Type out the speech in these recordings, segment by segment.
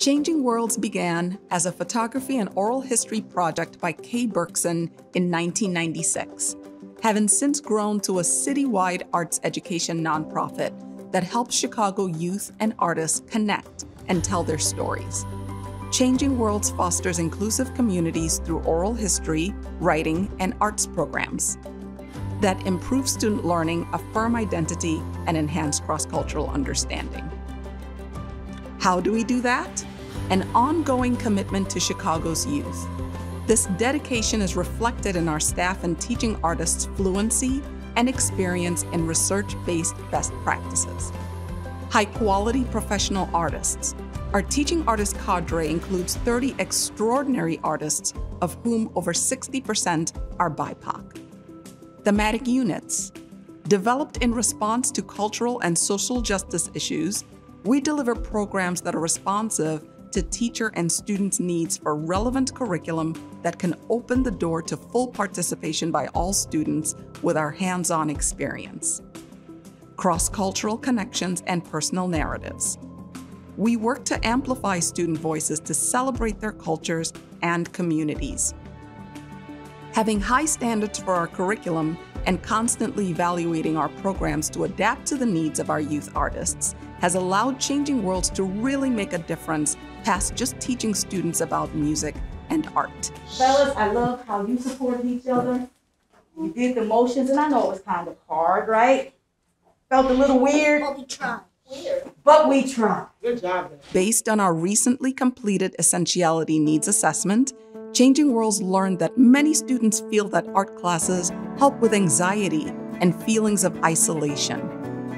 Changing Worlds began as a photography and oral history project by Kay Berkson in 1996, having since grown to a citywide arts education nonprofit that helps Chicago youth and artists connect and tell their stories. Changing Worlds fosters inclusive communities through oral history, writing, and arts programs that improve student learning, affirm identity, and enhance cross-cultural understanding. How do we do that? An ongoing commitment to Chicago's youth. This dedication is reflected in our staff and teaching artists' fluency and experience in research-based best practices. High-quality professional artists. Our teaching artist cadre includes 30 extraordinary artists, of whom over 60% are BIPOC. Thematic units. Developed in response to cultural and social justice issues, we deliver programs that are responsive to teacher and students' needs for relevant curriculum that can open the door to full participation by all students with our hands-on experience. Cross-cultural connections and personal narratives. We work to amplify student voices to celebrate their cultures and communities. Having high standards for our curriculum and constantly evaluating our programs to adapt to the needs of our youth artists has allowed Changing Worlds to really make a difference past just teaching students about music and art. Fellas, I love how you supported each other. You did the motions, and I know it was kind of hard, right? Felt a little weird. But we tried. Weird. But we tried. Good job. Based on our recently completed Essentiality Needs Assessment, Changing Worlds learned that many students feel that art classes help with anxiety and feelings of isolation.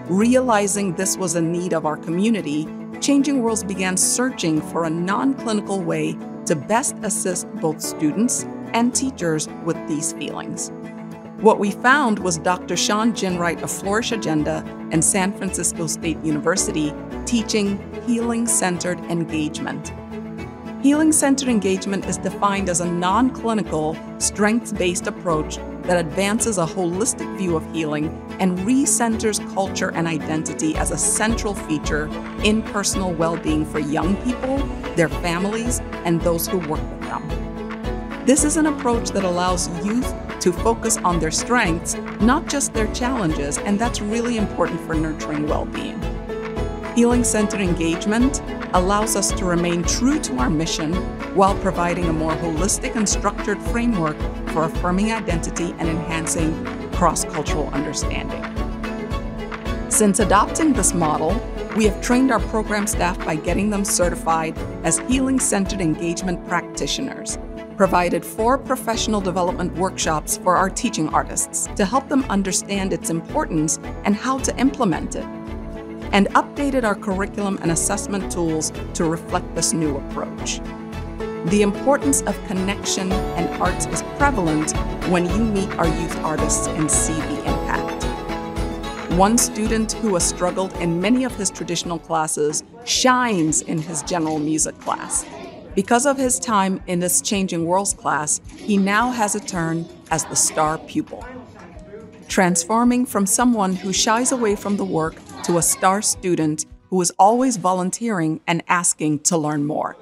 Realizing this was a need of our community, Changing Worlds began searching for a non-clinical way to best assist both students and teachers with these feelings. What we found was Dr. Sean Ginwright of Flourish Agenda and San Francisco State University teaching healing-centered engagement. Healing-centered engagement is defined as a non-clinical, strengths-based approach that advances a holistic view of healing and recenters culture and identity as a central feature in personal well-being for young people, their families, and those who work with them. This is an approach that allows youth to focus on their strengths, not just their challenges, and that's really important for nurturing well-being. Healing-centered engagement allows us to remain true to our mission while providing a more holistic and structured framework for affirming identity and enhancing cross-cultural understanding. Since adopting this model, we have trained our program staff by getting them certified as healing-centered engagement practitioners, provided 4 professional development workshops for our teaching artists to help them understand its importance and how to implement it, and updated our curriculum and assessment tools to reflect this new approach. The importance of connection and arts is prevalent when you meet our youth artists and see the impact. One student who has struggled in many of his traditional classes shines in his general music class. Because of his time in this Changing Worlds class, he now has a turn as the star pupil, transforming from someone who shies away from the work to a star student who is always volunteering and asking to learn more.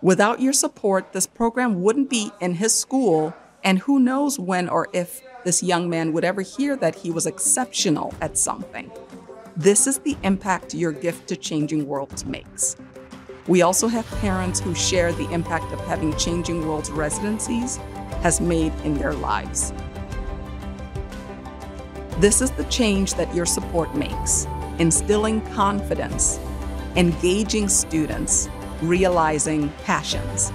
Without your support, this program wouldn't be in his school, and who knows when or if this young man would ever hear that he was exceptional at something. This is the impact your gift to Changing Worlds makes. We also have parents who share the impact of having Changing Worlds residencies has made in their lives. This is the change that your support makes: instilling confidence, engaging students, realizing passions.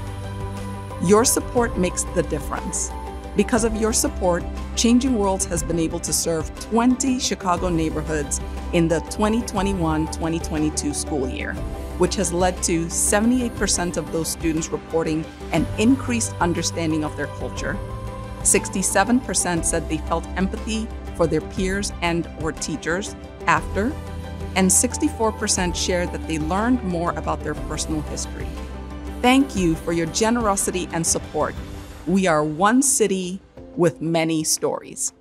Your support makes the difference. Because of your support, Changing Worlds has been able to serve 20 Chicago neighborhoods in the 2021-2022 school year, which has led to 78% of those students reporting an increased understanding of their culture. 67% said they felt empathy for their peers and/or teachers after, and 64% shared that they learned more about their personal history. Thank you for your generosity and support. We are one city with many stories.